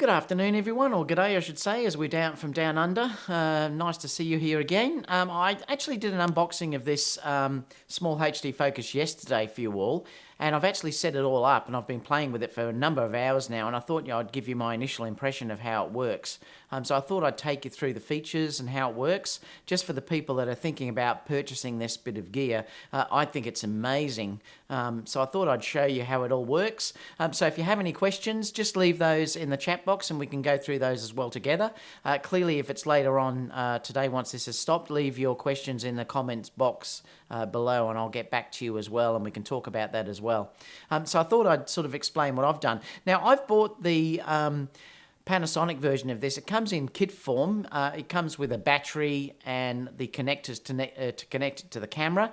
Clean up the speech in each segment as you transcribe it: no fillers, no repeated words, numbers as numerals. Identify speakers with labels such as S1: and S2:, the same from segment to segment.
S1: Good afternoon, everyone, or good day, I should say, as we're down from down under. Nice to see you here again. I actually did an unboxing of this SmallHD Focus yesterday for you all, and I've actually set it all up, and I've been playing with it for a number of hours now, and I thought I'd give you my initial impression of how it works. So I thought I'd take you through the features and how it works, just for the people that are thinking about purchasing this bit of gear. I think it's amazing. So I thought I'd show you how it all works. So if you have any questions, just leave those in the chat box and we can go through those as well together. Clearly, if it's later on today, once this has stopped, leave your questions in the comments box below and I'll get back to you as well and we can talk about that as well. So I thought I'd sort of explain what I've done. Now, I've bought the Panasonic version of this. It comes in kit form. It comes with a battery and the connectors to connect it to the camera.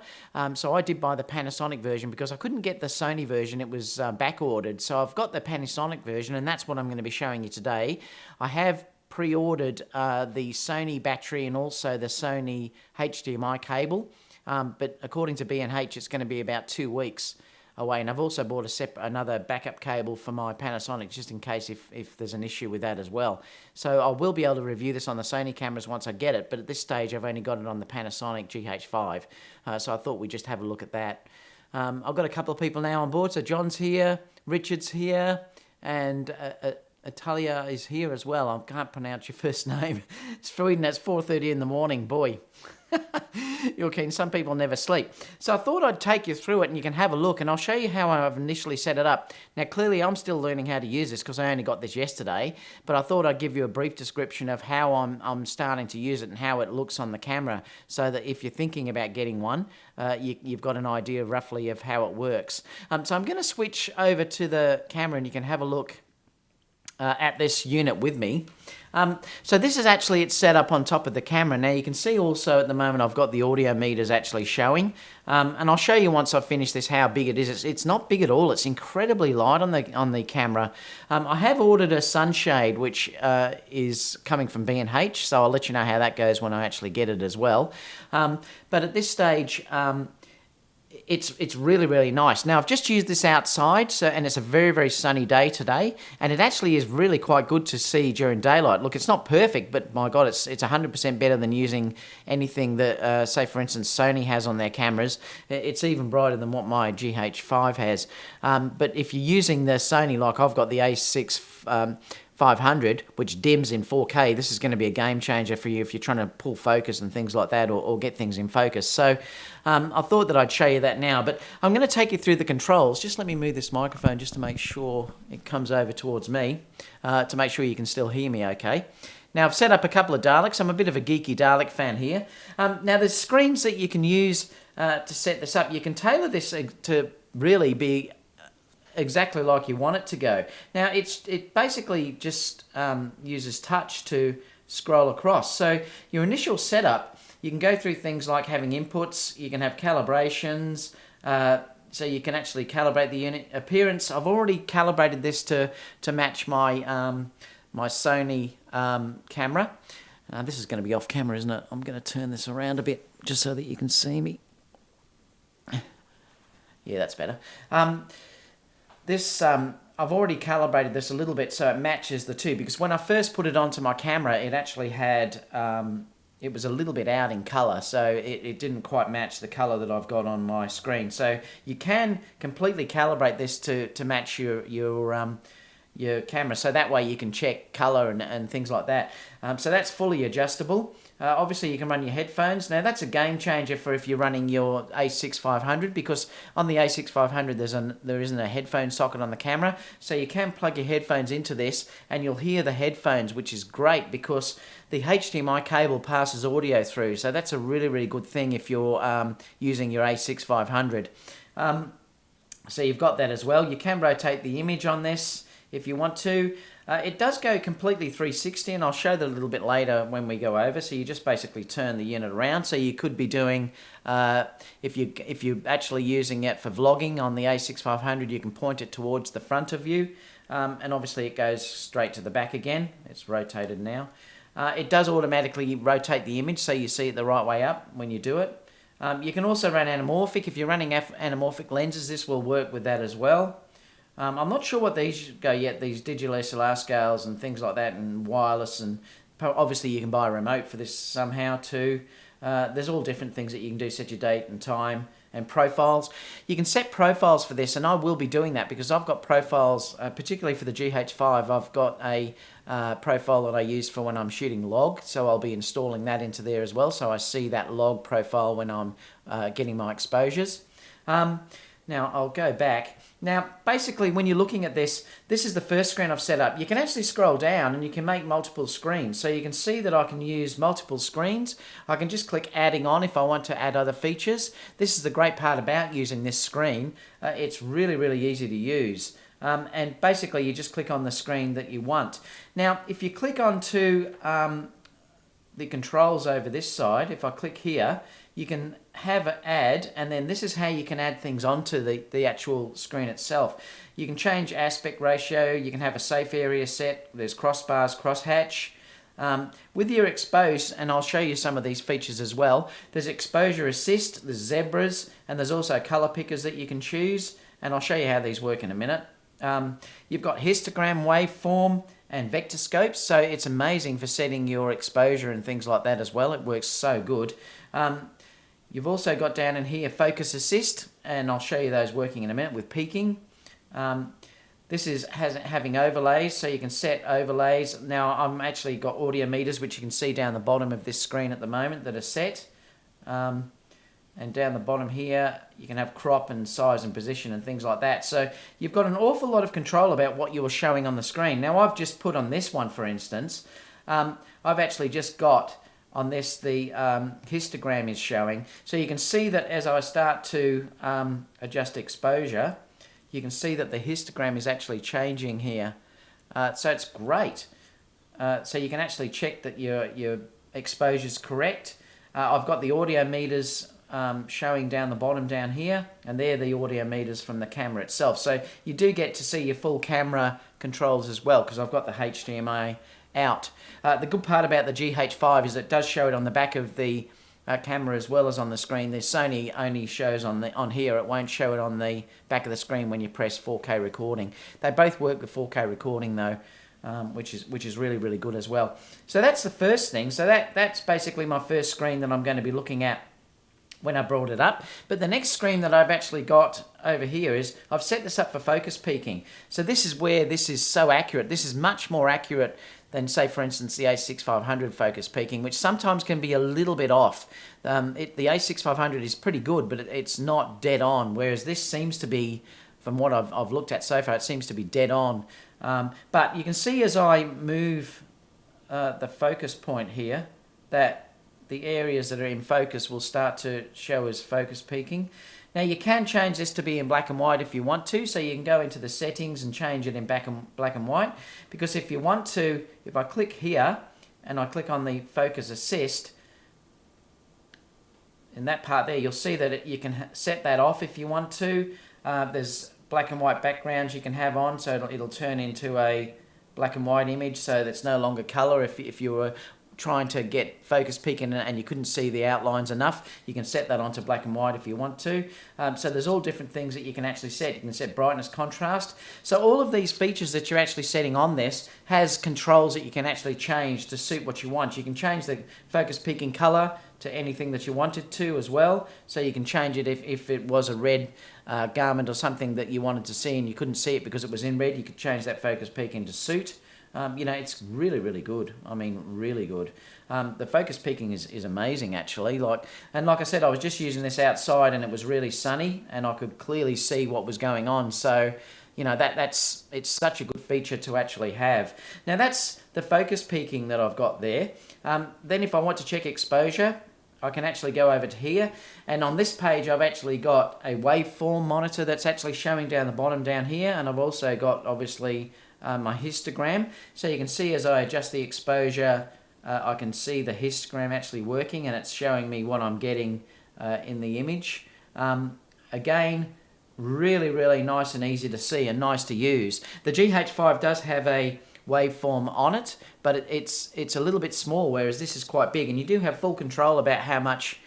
S1: So I did buy the Panasonic version because I couldn't get the Sony version. It was back ordered. So I've got the Panasonic version and that's what I'm going to be showing you today. I have pre-ordered the Sony battery and also the Sony HDMI cable. But according to B&H, it's going to be about 2 weeks away, and I've also bought another backup cable for my Panasonic just in case if there's an issue with that as well. So I will be able to review this on the Sony cameras once I get it, but at this stage I've only got it on the Panasonic GH5, so I thought we'd just have a look at that. I've got a couple of people now on board, so John's here, Richard's here, and Italia is here as well. I can't pronounce your first name. It's Sweden, that's 4:30 in the morning, boy. You're keen. Some people never sleep. So I thought I'd take you through it and you can have a look and I'll show you how I've initially set it up. Now clearly I'm still learning how to use this because I only got this yesterday, but I thought I'd give you a brief description of how I'm starting to use it and how it looks on the camera so that if you're thinking about getting one, you've got an idea roughly of how it works. So I'm going to switch over to the camera and you can have a look at this unit with me. So this is actually, it's set up on top of the camera. Now you can see also at the moment I've got the audio meters actually showing, and I'll show you once I've finished this how big it is. It's not big at all. It's incredibly light on the camera. I have ordered a sunshade which is coming from B&H, so I'll let you know how that goes when I actually get it as well. But at this stage, it's really, really nice. Now, I've just used this outside, and it's a very, very sunny day today, and it actually is really quite good to see during daylight. Look, it's not perfect, but my God, it's 100% better than using anything that, say, for instance, Sony has on their cameras. It's even brighter than what my GH5 has. But if you're using the Sony, like I've got the A6 500, which dims in 4K, this is going to be a game changer for you if you're trying to pull focus and things like that or get things in focus. So I thought that I'd show you that now, but I'm going to take you through the controls. Just let me move this microphone just to make sure it comes over towards me, to make sure you can still hear me okay. Now I've set up a couple of Daleks. I'm a bit of a geeky Dalek fan here. Now there's screens that you can use to set this up. You can tailor this to really be exactly like you want it to go. Now it basically just uses touch to scroll across. So your initial setup, you can go through things like having inputs, you can have calibrations, so you can actually calibrate the unit appearance. I've already calibrated this to match my my Sony camera. This is going to be off camera, isn't it? I'm going to turn this around a bit just so that you can see me. Yeah, that's better. I've already calibrated this a little bit so it matches the two, because when I first put it onto my camera, it actually had, it was a little bit out in color, so it didn't quite match the color that I've got on my screen. So you can completely calibrate this to match your camera, so that way you can check color and things like that. So that's fully adjustable. Obviously you can run your headphones. Now that's a game changer for if you're running your A6 500, because on the A6 500 there isn't a headphone socket on the camera, so you can plug your headphones into this and you'll hear the headphones, which is great because the HDMI cable passes audio through, so that's a really, really good thing if you're using your A6 500. So you've got that as well. You can rotate the image on this if you want to. It does go completely 360, and I'll show that a little bit later when we go over. So you just basically turn the unit around. So you could be doing, if you're actually using it for vlogging on the A6 500, you can point it towards the front of you, and obviously it goes straight to the back again. It's rotated now. It does automatically rotate the image so you see it the right way up when you do it. You can also run anamorphic. If you're running anamorphic lenses, this will work with that as well. I'm not sure what these go yet, these digital SLR scales and things like that, and wireless, and obviously you can buy a remote for this somehow too. There's all different things that you can do, set your date and time, and profiles. You can set profiles for this, and I will be doing that because I've got profiles, particularly for the GH5. I've got a profile that I use for when I'm shooting log, so I'll be installing that into there as well, so I see that log profile when I'm getting my exposures. Now I'll go back. Now basically when you're looking at this, this is the first screen I've set up. You can actually scroll down and you can make multiple screens. So you can see that I can use multiple screens. I can just click adding on if I want to add other features. This is the great part about using this screen. It's really easy to use. And basically you just click on the screen that you want. Now if you click onto the controls over this side, if I click here, you can have an add, and then this is how you can add things onto the actual screen itself. You can change aspect ratio, you can have a safe area set, there's crossbars, crosshatch. With your expose, and I'll show you some of these features as well, there's exposure assist, there's zebras, and there's also color pickers that you can choose, and I'll show you how these work in a minute. You've got histogram, waveform, and vector scopes, so it's amazing for setting your exposure and things like that as well. It works so good. You've also got down in here focus assist, and I'll show you those working in a minute with peaking. This is having overlays, so you can set overlays. Now I'm actually got audio meters, which you can see down the bottom of this screen at the moment, that are set. And down the bottom here, you can have crop and size and position and things like that. So you've got an awful lot of control about what you're showing on the screen. Now I've just put on this one, for instance, I've actually just got on this the histogram is showing. So you can see that as I start to adjust exposure, you can see that the histogram is actually changing here. So it's great. So you can actually check that your exposure is correct. I've got the audio meters showing down the bottom down here, and they're the audio meters from the camera itself. So you do get to see your full camera controls as well, because I've got the HDMI out. The good part about the GH5 is it does show it on the back of the camera as well as on the screen. The Sony only shows on here. It won't show it on the back of the screen when you press 4K recording. They both work with 4K recording though, which is really good as well. So that's the first thing. So that's basically my first screen that I'm going to be looking at when I brought it up. But the next screen that I've actually got over here is I've set this up for focus peaking. So this is where this is so accurate. This is much more accurate than, say, for instance, the A6500 focus peaking, which sometimes can be a little bit off. The A6500 is pretty good, but it's not dead on, whereas this seems to be, from what I've looked at so far, it seems to be dead on. But you can see as I move the focus point here that the areas that are in focus will start to show as focus peaking. Now you can change this to be in black and white if you want to, so you can go into the settings and change it in black and white, because if you want to, if I click here and I click on the focus assist, in that part there you'll see that you can set that off if you want to. There's black and white backgrounds you can have on, so it'll turn into a black and white image, so that's no longer color. If you were trying to get focus peaking and you couldn't see the outlines enough, you can set that onto black and white if you want to. So there's all different things that you can actually set. You can set brightness, contrast. So all of these features that you're actually setting on this has controls that you can actually change to suit what you want. You can change the focus peaking color to anything that you wanted to as well. So you can change it if it was a red garment or something that you wanted to see and you couldn't see it because it was in red, you could change that focus peaking to suit. You know, it's really good. I mean, really good. The focus peaking is amazing, actually. Like I said, I was just using this outside and it was really sunny and I could clearly see what was going on. So, you know, it's such a good feature to actually have. Now, that's the focus peaking that I've got there. Then if I want to check exposure, I can actually go over to here, and on this page I've actually got a waveform monitor that's actually showing down the bottom down here, and I've also got, obviously, my histogram. So you can see as I adjust the exposure, I can see the histogram actually working, and it's showing me what I'm getting in the image. Again, really nice and easy to see and nice to use. The GH5 does have a waveform on it, but it's a little bit small, whereas this is quite big, and you do have full control about how much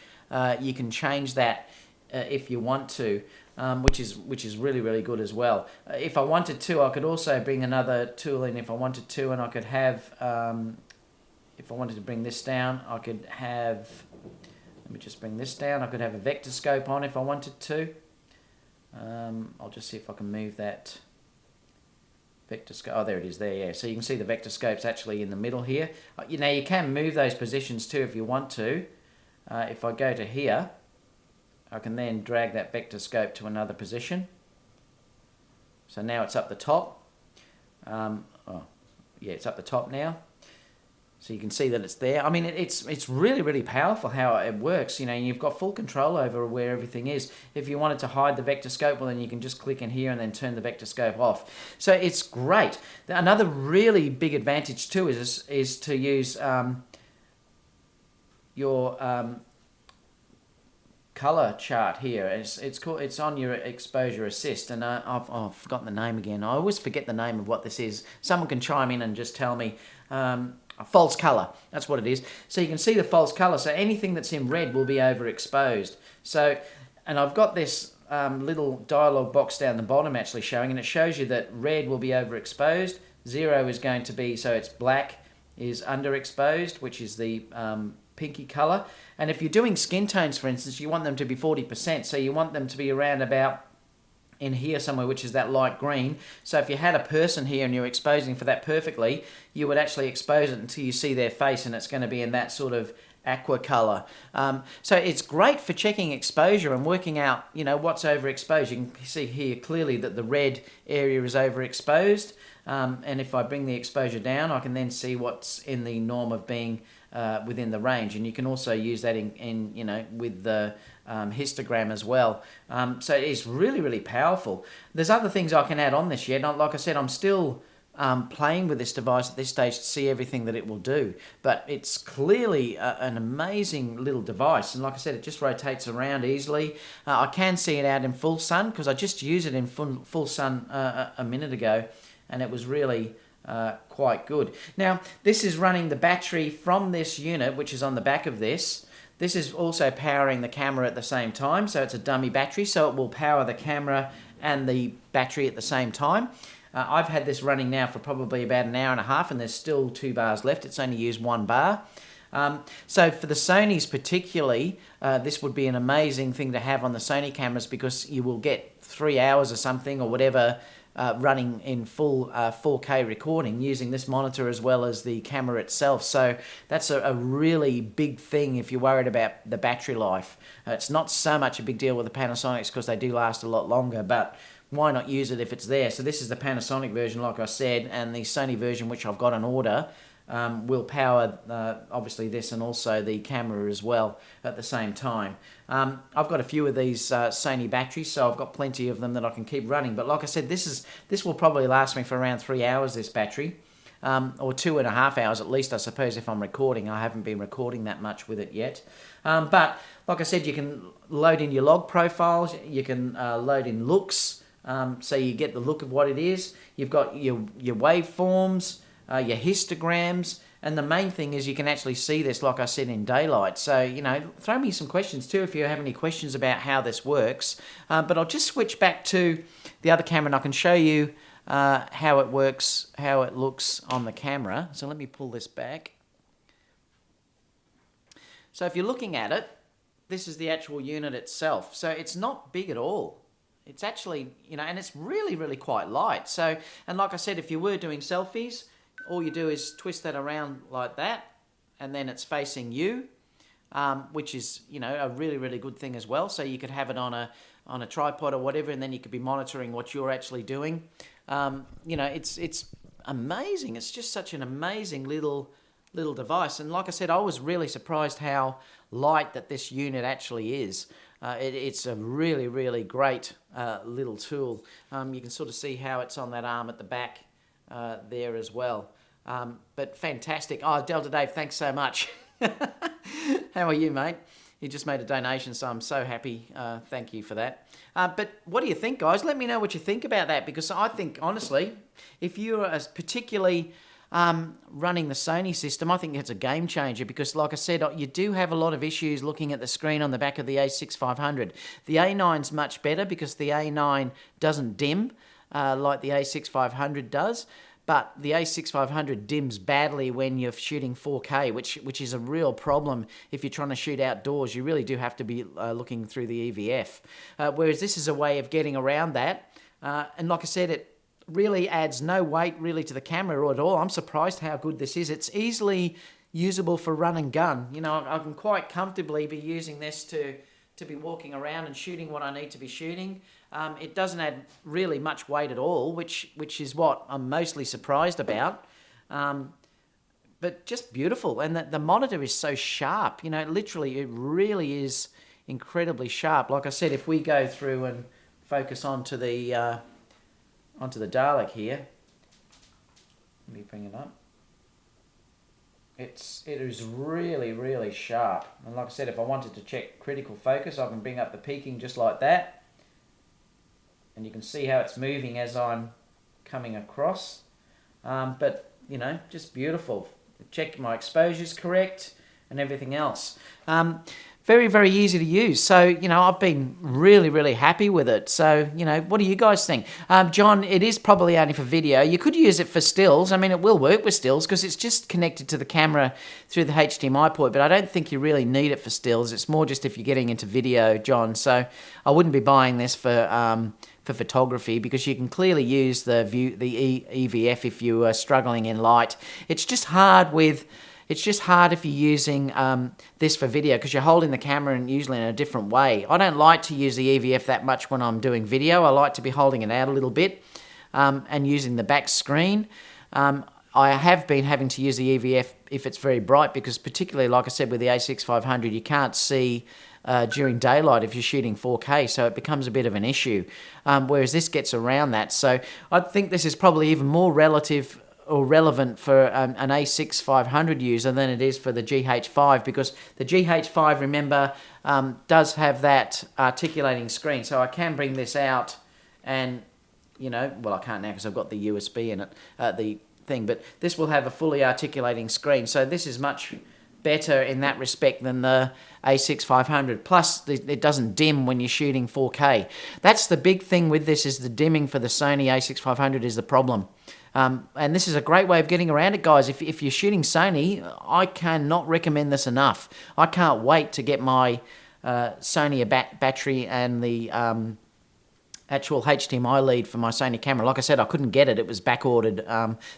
S1: you can change that if you want to. which is really, really good as well. If I wanted to, I could also bring another tool in if I wanted to, and I could have, if I wanted to bring this down, I could have, let me just bring this down, I could have a vector scope on if I wanted to. I'll just see if I can move that vector scope. Oh, there it is there, yeah. So you can see the vector scope's actually in the middle here. You know, you can move those positions too if you want to. If I go to here, I can then drag that vector scope to another position. So now it's up the top. Oh, yeah, it's up the top now. So you can see that it's there. I mean, it's really, really powerful how it works. You know, you've got full control over where everything is. If you wanted to hide the vector scope, well, then you can just click in here and then turn the vector scope off. So it's great. Another really big advantage too is to use your color chart here. It's on your exposure assist, and I've forgotten the name again. I always forget the name of what this is. Someone can chime in and just tell me. False color, that's what it is. So you can see the false color, so anything that's in red will be overexposed. So, and I've got this little dialog box down the bottom actually showing, and it shows you that red will be overexposed, 0 is going to be, so it's black, is underexposed, which is the pinky color. And if you're doing skin tones, for instance, you want them to be 40%, so you want them to be around about in here somewhere, which is that light green. So if you had a person here and you're exposing for that perfectly, you would actually expose it until you see their face, and it's going to be in that sort of aqua color. So it's great for checking exposure and working out, you know, what's overexposed. You can see here clearly that the red area is overexposed. And if I bring the exposure down, I can then see what's in the norm of being within the range. And you can also use that in you know, with the histogram as well. So it's really, really powerful. There's other things I can add on this yet. Like I said, I'm still playing with this device at this stage to see everything that it will do. But it's clearly an amazing little device. And like I said, it just rotates around easily. I can see it out in full sun because I just used it in full sun a minute ago, and it was really quite good. Now, this is running the battery from this unit, which is on the back of this. This is also powering the camera at the same time, so it's a dummy battery, so it will power the camera and the battery at the same time. I've had this running now for probably about an hour and a half, and there's still 2 bars left. It's only used 1 bar. So for the Sonys particularly, this would be an amazing thing to have on the Sony cameras, because you will get 3 hours or something or whatever running in full 4K recording using this monitor as well as the camera itself. So that's a really big thing if you're worried about the battery life. It's not so much a big deal with the Panasonics because they do last a lot longer, but why not use it if it's there? So this is the Panasonic version, like I said, and the Sony version, which I've got on order, will power obviously this and also the camera as well at the same time. I've got a few of these Sony batteries, so I've got plenty of them that I can keep running. But like I said, this will probably last me for around 3 hours, this battery, or 2.5 hours at least, I suppose, if I'm recording. I haven't been recording that much with it yet. But like I said, you can load in your log profiles, you can load in looks, so you get the look of what it is. You've got your waveforms, your histograms, and the main thing is you can actually see this, like I said, in daylight. So, you know, throw me some questions too if you have any questions about how this works. But I'll just switch back to the other camera and I can show you how it works, how it looks on the camera. So let me pull this back. So if you're looking at it, this is the actual unit itself. So it's not big at all. It's actually, you know, and it's really, really quite light. So, and like I said, if you were doing selfies, all you do is twist that around like that, and then it's facing you, which is, you know, a really, really good thing as well. So you could have it on a tripod or whatever, and then you could be monitoring what you're actually doing. You know, it's amazing. It's just such an amazing little device. And like I said, I was really surprised how light that this unit actually is. It's a really, really great little tool. You can sort of see how it's on that arm at the back there as well. But fantastic. Oh, Delta Dave, thanks so much. How are you, mate? You just made a donation, so I'm so happy. Thank you for that. But what do you think, guys? Let me know what you think about that, because I think, honestly, if you're particularly running the Sony system, I think it's a game changer because, like I said, you do have a lot of issues looking at the screen on the back of the A6500. The A9's much better because the A9 doesn't dim like the A6500 does. But the A6500 dims badly when you're shooting 4K, which is a real problem if you're trying to shoot outdoors. You really do have to be looking through the EVF. Whereas this is a way of getting around that. And like I said, it really adds no weight really to the camera at all. I'm surprised how good this is. It's easily usable for run and gun. You know, I can quite comfortably be using this to be walking around and shooting what I need to be shooting. It doesn't add really much weight at all, which is what I'm mostly surprised about. But just beautiful. And the monitor is so sharp. You know, literally, it really is incredibly sharp. Like I said, if we go through and focus onto the Dalek here, let me bring it up. It is really, really sharp. And like I said, if I wanted to check critical focus, I can bring up the peaking just like that. And you can see how it's moving as I'm coming across. But, you know, just beautiful. Check my exposure's correct and everything else. Very, very easy to use. So, you know, I've been really, really happy with it. So, you know, what do you guys think? John, it is probably only for video. You could use it for stills. I mean, it will work with stills because it's just connected to the camera through the HDMI port, but I don't think you really need it for stills. It's more just if you're getting into video, John. So I wouldn't be buying this for photography because you can clearly use the EVF if you are struggling in light. It's just hard if you're using this for video because you're holding the camera and usually in a different way. I don't like to use the EVF that much when I'm doing video. I like to be holding it out a little bit and using the back screen. I have been having to use the EVF if it's very bright because particularly, like I said, with the A6500, you can't see during daylight if you're shooting 4K, so it becomes a bit of an issue, whereas this gets around that. So I think this is probably even more relative or relevant for an A6500 user than it is for the GH5 because the GH5, remember, does have that articulating screen, so I can bring this out and, you know, well, I can't now because I've got the USB in it, the thing, but this will have a fully articulating screen, so this is much better in that respect than the A6500. Plus, it doesn't dim when you're shooting 4K. That's the big thing with this, is the dimming for the Sony A6500 is the problem. And this is a great way of getting around it, guys. If you're shooting Sony, I cannot recommend this enough. I can't wait to get my Sony battery and the actual HDMI lead for my Sony camera. Like I said, I couldn't get it. It was back-ordered.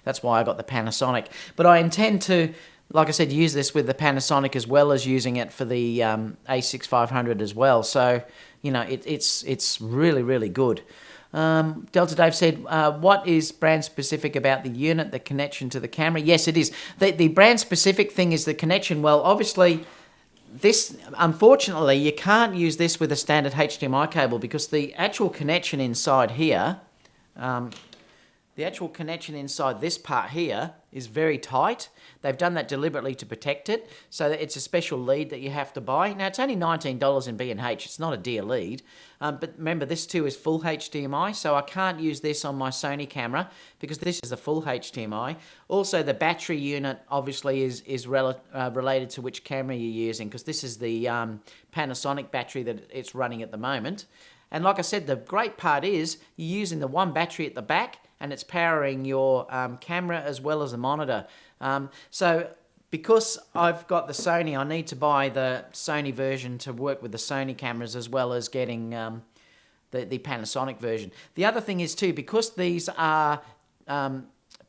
S1: That's why I got the Panasonic. But I intend to, like I said, use this with the Panasonic as well as using it for the A6500 as well. So, you know, it's really, really good. Delta Dave said, what is brand specific about the unit, the connection to the camera? Yes, it is. The brand specific thing is the connection. Well, obviously, this, unfortunately, you can't use this with a standard HDMI cable because the actual connection inside here, the actual connection inside this part here is very tight. They've done that deliberately to protect it, so that it's a special lead that you have to buy. Now, it's only $19 in B&H. It's not a dear lead. But remember, this too is full HDMI, so I can't use this on my Sony camera because this is a full HDMI. Also, the battery unit obviously is related to which camera you're using because this is the Panasonic battery that it's running at the moment. And like I said, the great part is you're using the one battery at the back and it's powering your camera as well as the monitor. So because I've got the Sony, I need to buy the Sony version to work with the Sony cameras as well as getting the Panasonic version. The other thing is too, because these are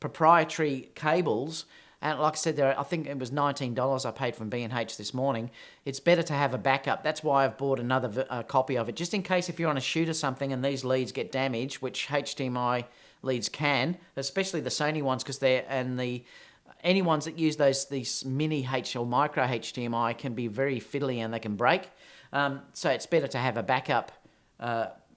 S1: proprietary cables, and like I said, I think it was $19 I paid from B&H this morning. It's better to have a backup. That's why I've bought another copy of it, just in case if you're on a shoot or something and these leads get damaged, which HDMI leads can, especially the Sony ones, because any ones that use these mini or micro HDMI can be very fiddly and they can break. So it's better to have a backup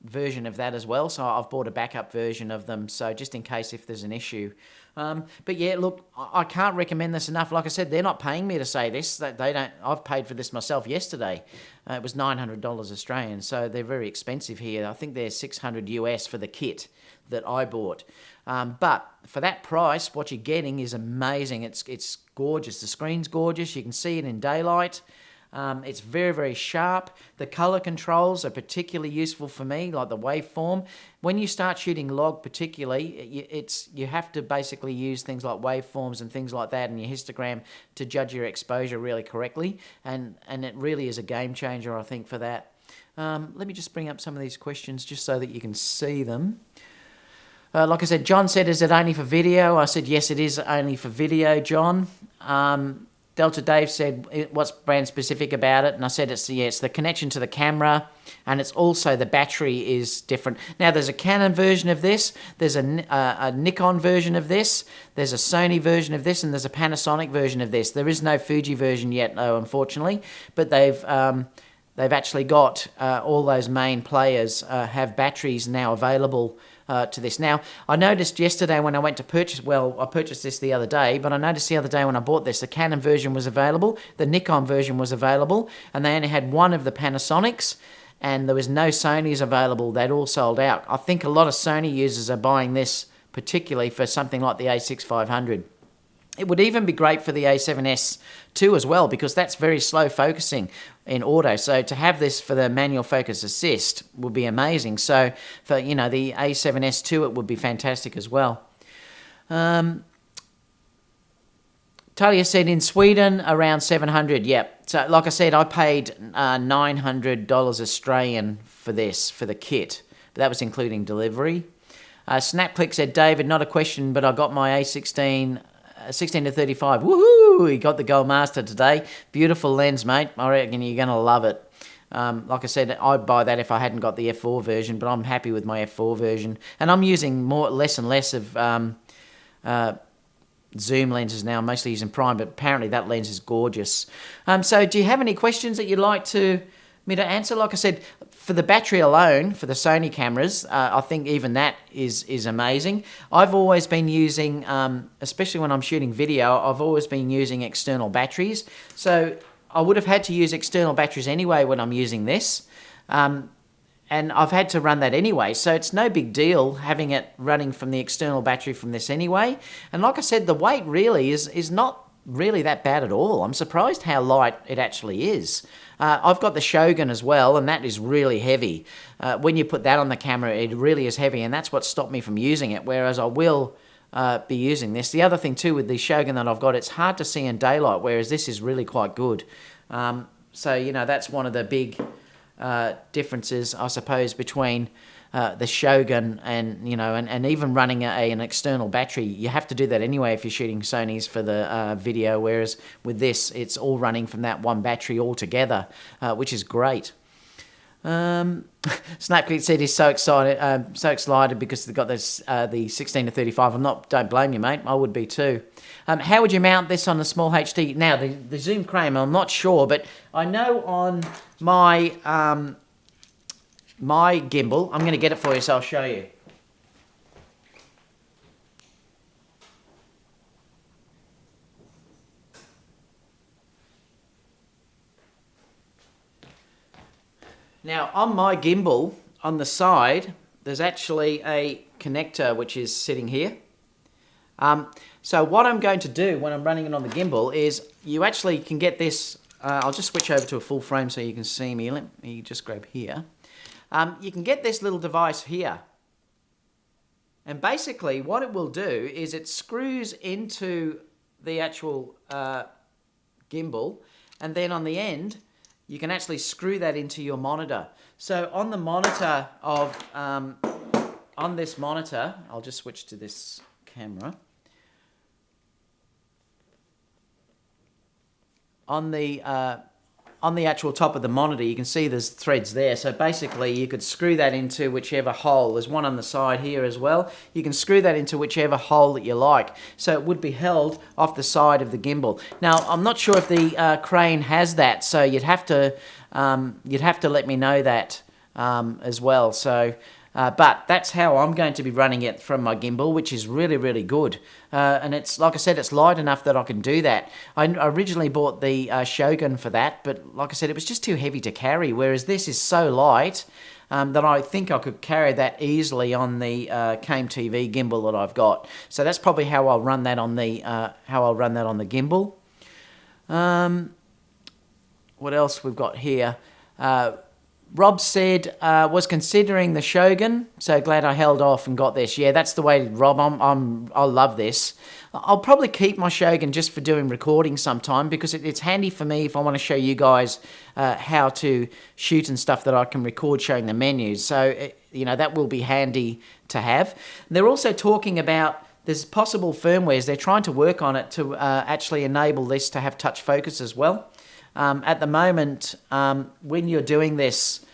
S1: version of that as well, so I've bought a backup version of them, so just in case if there's an issue. But yeah, look, I can't recommend this enough. Like I said, they're not paying me to say this. They don't. I've paid for this myself yesterday. It was $900 Australian, so they're very expensive here. I think they're $600 US for the kit that I bought. But for that price, what you're getting is amazing. It's gorgeous. The screen's gorgeous. You can see it in daylight. It's very, very sharp. The color controls are particularly useful for me, like the waveform. When you start shooting log particularly, you have to basically use things like waveforms and things like that in your histogram to judge your exposure really correctly. And it really is a game changer, I think, for that. Let me just bring up some of these questions just so that you can see them. Like I said, John said, is it only for video? I said, yes, it is only for video, John. Delta Dave said, what's brand specific about it? And I said, it's the connection to the camera, and it's also the battery is different. Now, there's a Canon version of this, there's a Nikon version of this, there's a Sony version of this, and there's a Panasonic version of this. There is no Fuji version yet, though, unfortunately, but they've actually got all those main players have batteries now available to this. Now, I noticed yesterday when I went to purchase, I purchased this the other day, but I noticed the other day when I bought this, the Canon version was available, the Nikon version was available, and they only had one of the Panasonics, and there was no Sonys available. They'd all sold out. I think a lot of Sony users are buying this particularly for something like the A6500. It would even be great for the A7S II as well, because that's very slow focusing in auto. So to have this for the manual focus assist would be amazing. So for, the A7S II, it would be fantastic as well. Talia said in Sweden, around 700. Yep. So like I said, I paid $900 Australian for this, for the kit. But that was including delivery. Snapclick said, David, not a question, but I got my A16... 16 to 35. Woohoo! He got the Gold Master today. Beautiful lens, mate. I reckon you're going to love it. Like I said, I'd buy that if I hadn't got the F4 version, but I'm happy with my F4 version. And I'm using less and less of zoom lenses now. I'm mostly using prime, but apparently that lens is gorgeous. So do you have any questions that you'd like me to answer? Like I said, for the battery alone, for the Sony cameras, I think even that is amazing. I've always been using, especially when I'm shooting video, I've always been using external batteries. So I would have had to use external batteries anyway when I'm using this. And I've had to run that anyway. So it's no big deal having it running from the external battery from this anyway. And like I said, the weight really is not really that bad at all. I'm surprised how light it actually is. I've got the Shogun as well, and that is really heavy. When you put that on the camera, it really is heavy, and that's what stopped me from using it, whereas I will be using this. The other thing too with the Shogun that I've got, it's hard to see in daylight, whereas this is really quite good. So, that's one of the big differences, I suppose, between the Shogun and and even running an external battery. You have to do that anyway if you're shooting Sonys for the video, whereas with this it's all running from that one battery altogether, which is great. Snapclick said he's so excited because they've got this the 16 to 35. Don't blame you, mate. I would be too. How would you mount this on the SmallHD? Now the zoom frame, I'm not sure, but I know on my my gimbal, I'm going to get it for you, so I'll show you. Now, on my gimbal, on the side, there's actually a connector which is sitting here. So what I'm going to do when I'm running it on the gimbal is you actually can get this. I'll just switch over to a full frame so you can see me. Let me just grab here. You can get this little device here. And basically what it will do is it screws into the actual gimbal, and then on the end you can actually screw that into your monitor. So on the monitor of, on this monitor, I'll just switch to this camera. On the actual top of the monitor, you can see there's threads there. So basically, you could screw that into whichever hole. There's one on the side here as well. You can screw that into whichever hole that you like. So it would be held off the side of the gimbal. Now, I'm not sure if the crane has that, so you'd have to let me know that as well. So, but that's how I'm going to be running it from my gimbal, which is really, really good. And it's, like I said, it's light enough that I can do that. I originally bought the Shogun for that, but like I said, it was just too heavy to carry, whereas this is so light that I think I could carry that easily on the KMTV gimbal that I've got. So that's probably how I'll run that on the gimbal. What else we've got here? Rob said, was considering the Shogun, so glad I held off and got this. Yeah, that's the way, Rob. I love this. I'll probably keep my Shogun just for doing recording sometime, because it's handy for me if I want to show you guys how to shoot and stuff, that I can record showing the menus. So, that will be handy to have. They're also talking about, there's possible firmwares. They're trying to work on it to actually enable this to have touch focus as well. At the moment, when you're doing this,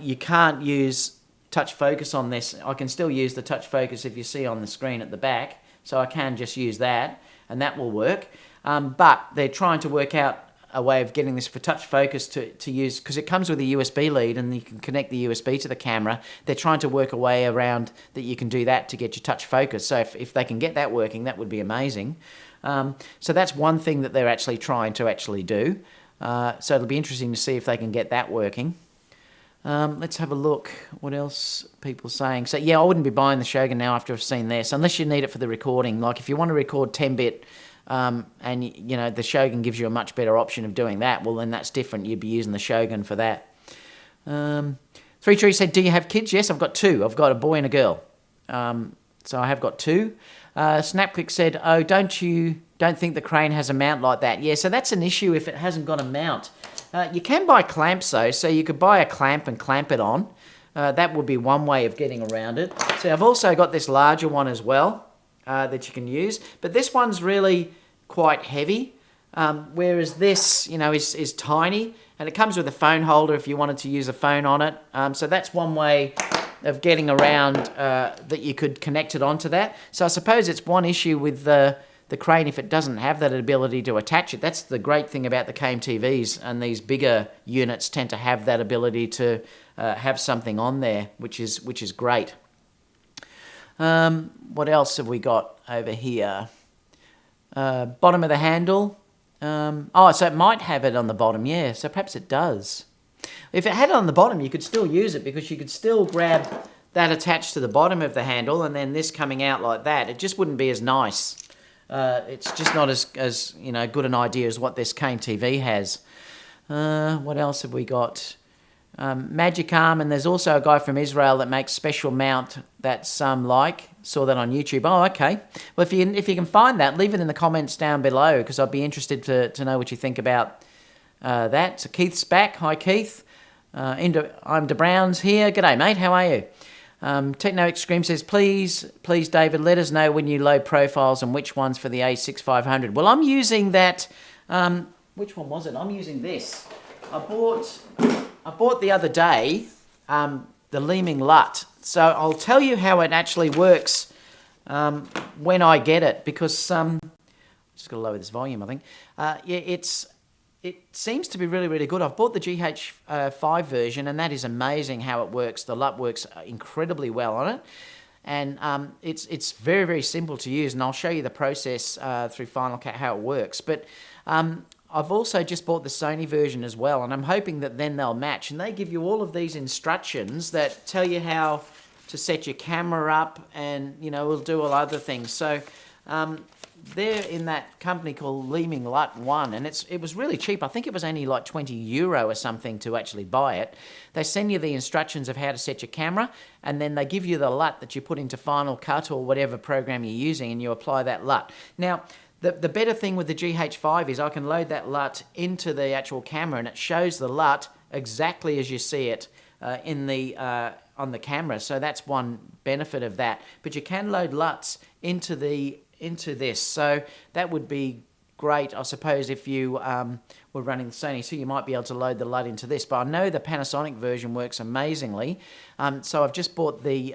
S1: you can't use touch focus on this. I can still use the touch focus if you see on the screen at the back, so I can just use that, and that will work. But they're trying to work out a way of getting this for touch focus to use, because it comes with a USB lead and you can connect the USB to the camera. They're trying to work a way around that you can do that to get your touch focus. So if they can get that working, that would be amazing. So that's one thing that they're actually trying to do. So it'll be interesting to see if they can get that working. Let's have a look. What else people saying? So yeah, I wouldn't be buying the Shogun now after I've seen this, unless you need it for the recording. Like if you want to record 10-bit, and the Shogun gives you a much better option of doing that, well then that's different. You'd be using the Shogun for that. Three Tree said, do you have kids? Yes, I've got two. I've got a boy and a girl. So I have got two. Snapclick said, oh, don't think the crane has a mount like that? Yeah, so that's an issue if it hasn't got a mount. You can buy clamps though, so you could buy a clamp and clamp it on. That would be one way of getting around it. So I've also got this larger one as well that you can use, but this one's really quite heavy, whereas this, is tiny, and it comes with a phone holder if you wanted to use a phone on it. So that's one way of getting around that you could connect it onto that. So I suppose it's one issue with the crane if it doesn't have that ability to attach it. That's the great thing about the KMTVs, and these bigger units tend to have that ability to have something on there, which is great. What else have we got over here? Bottom of the handle. So it might have it on the bottom, yeah, so perhaps it does. If it had it on the bottom, you could still use it, because you could still grab that attached to the bottom of the handle and then this coming out like that. It just wouldn't be as nice. It's just not as good an idea as what this KMTV has. What else have we got? Magic Arm, and there's also a guy from Israel that makes special mount that some like. Saw that on YouTube. Oh, okay. Well, if you can find that, leave it in the comments down below, because I'd be interested to know what you think about that. So Keith's back. Hi, Keith. I'm DeBrowns here. G'day, mate. How are you? Techno Extreme says, please, David, let us know when you load profiles and which ones for the A6500. Well, I'm using that. Which one was it? I'm using this. I bought the other day the Leeming LUT. So I'll tell you how it actually works when I get it, because just got to lower this volume, I think. It seems to be really, really good. I've bought the GH5 version, and that is amazing how it works. The LUT works incredibly well on it, and it's very, very simple to use, and I'll show you the process through Final Cut how it works. But I've also just bought the Sony version as well, and I'm hoping that then they'll match, and they give you all of these instructions that tell you how to set your camera up, and we'll do all other things. So they're in that company called Leeming LUT 1, and it was really cheap. I think it was only like €20 or something to actually buy it. They send you the instructions of how to set your camera, and then they give you the LUT that you put into Final Cut or whatever program you're using, and you apply that LUT. Now, the better thing with the GH5 is I can load that LUT into the actual camera, and it shows the LUT exactly as you see it on the camera. So that's one benefit of that. But you can load LUTs into this, so that would be great, I suppose, if you were running the Sony, so you might be able to load the LUT into this. But I know the Panasonic version works amazingly, so I've just bought the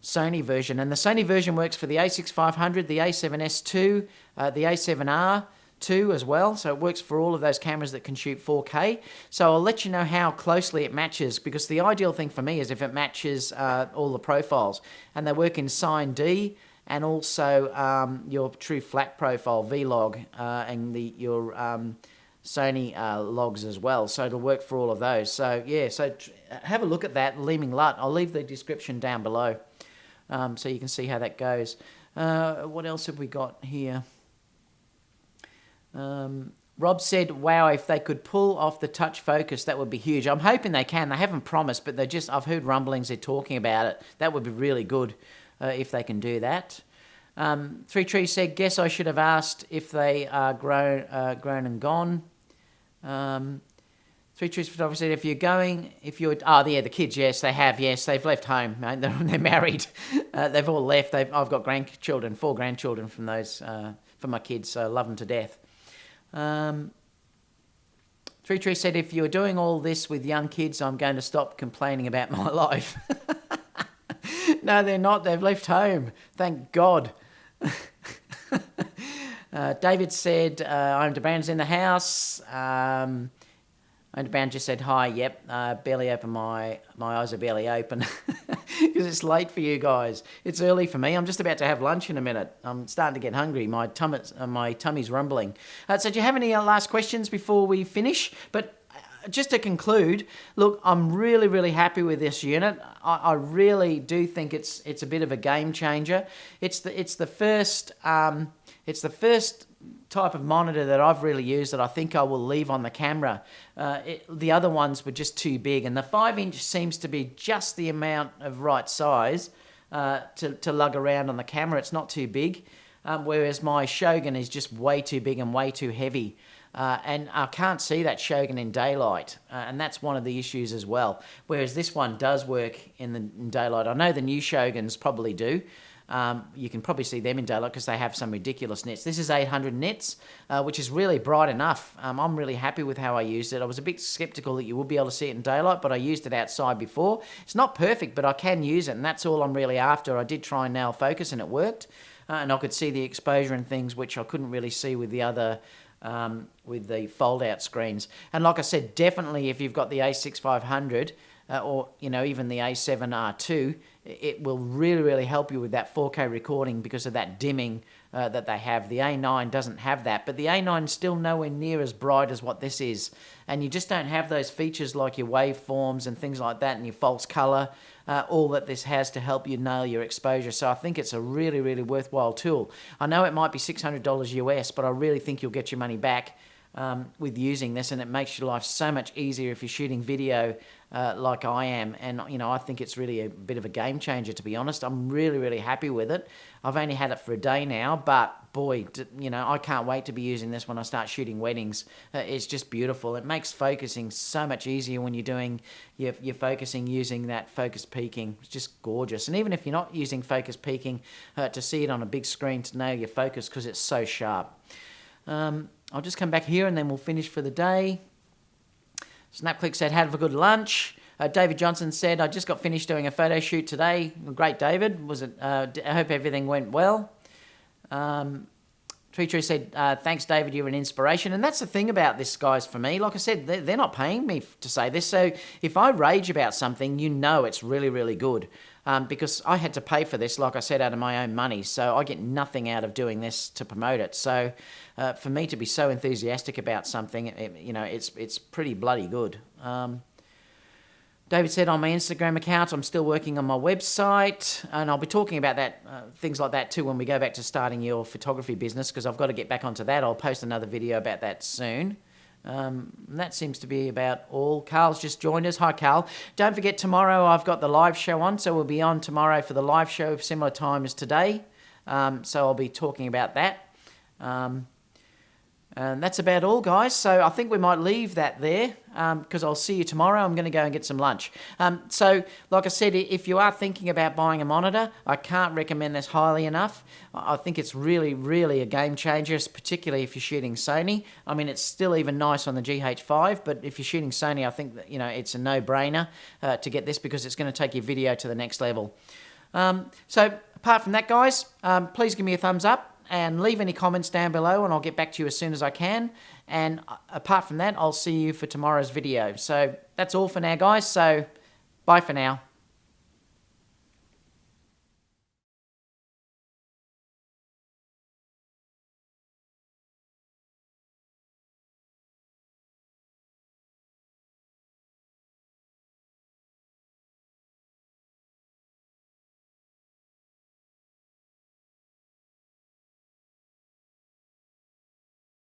S1: Sony version, and the Sony version works for the A6500, the A7S II, the A7R, 2 as well, so it works for all of those cameras that can shoot 4K. So I'll let you know how closely it matches, because the ideal thing for me is if it matches all the profiles, and they work in Sign D and also your true flat profile V-Log and your Sony logs as well, so it'll work for all of those. So yeah, so have a look at that Leeming LUT. I'll leave the description down below so you can see how that goes. What else have we got here? Rob said, wow, if they could pull off the touch focus, that would be huge. I'm hoping they can. They haven't promised, but I've heard rumblings they're talking about it. That would be really good if they can do that. Three Trees said, guess I should have asked if they are grown and gone. Three Trees Photography said, the kids, yes, they have, yes, they've left home, mate. They're married. They've all left. I've got grandchildren, 4 grandchildren from those, for my kids, so I love them to death. Three Trees said, if you're doing all this with young kids, I'm going to stop complaining about my life. No, they're not. They've left home. Thank God. David said, I'm to Brandon's in the house. Brand just said hi. Yep, barely open. My eyes are barely open because it's late for you guys. It's early for me. I'm just about to have lunch in a minute. I'm starting to get hungry. My tummy's rumbling. So do you have any last questions before we finish? But just to conclude, look, I'm really, really happy with this unit. I really do think it's a bit of a game changer. It's the first type of monitor that I've really used that I think I will leave on the camera. The other ones were just too big, and the 5-inch seems to be just the amount of right size to lug around on the camera. It's not too big, whereas my Shogun is just way too big and way too heavy. And I can't see that Shogun in daylight, and that's one of the issues as well. Whereas this one does work in daylight. I know the new Shoguns probably do. You can probably see them in daylight because they have some ridiculous nits. This is 800 nits, which is really bright enough. I'm really happy with how I used it. I was a bit skeptical that you would be able to see it in daylight, but I used it outside before. It's not perfect, but I can use it, and that's all I'm really after. I did try nail focus, and it worked. And I could see the exposure and things, which I couldn't really see with the other with the fold-out screens. And like I said, definitely if you've got the A6500 or even the A7R2, it will really, really help you with that 4K recording because of that dimming that they have. The A9 doesn't have that, but the A9 is still nowhere near as bright as what this is. And you just don't have those features like your waveforms and things like that and your false color, all that this has to help you nail your exposure. So I think it's a really, really worthwhile tool. I know it might be $600 US, but I really think you'll get your money back with using this, and it makes your life so much easier if you're shooting video like I am. And I think it's really a bit of a game changer, to be honest. I'm really, really happy with it. I've only had it for a day now, but boy, I can't wait to be using this when I start shooting weddings. It's just beautiful. It makes focusing so much easier when you're doing your focusing using that focus peaking. It's just gorgeous. And even if you're not using focus peaking, to see it on a big screen to nail your focus because it's so sharp. I'll just come back here and then we'll finish for the day. Snapclick said, have a good lunch. David Johnson said, I just got finished doing a photo shoot today. Great, David. I hope everything went well. Tree Tree said, thanks, David, you're an inspiration. And that's the thing about this, guys, for me. Like I said, they're not paying me to say this. So if I rage about something, it's really, really good. Because I had to pay for this, like I said, out of my own money. So I get nothing out of doing this to promote it. So for me to be so enthusiastic about something, it's pretty bloody good. David said on my Instagram account, I'm still working on my website, and I'll be talking about that, things like that too, when we go back to starting your photography business, because I've got to get back onto that. I'll post another video about that soon. That seems to be about all. Carl's just joined us. Hi, Carl. Don't forget, tomorrow I've got the live show on, so we'll be on tomorrow for the live show, similar time as today. So I'll be talking about that. And that's about all, guys. So I think we might leave that there because I'll see you tomorrow. I'm going to go and get some lunch. So like I said, if you are thinking about buying a monitor, I can't recommend this highly enough. I think it's really, really a game changer, particularly if you're shooting Sony. I mean, it's still even nice on the GH5, but if you're shooting Sony, I think that, it's a no-brainer to get this because it's going to take your video to the next level. So apart from that, guys, please give me a thumbs up. and leave any comments down below and I'll get back to you as soon as I can. And apart from that, I'll see you for tomorrow's video. So that's all for now, guys. So bye for now.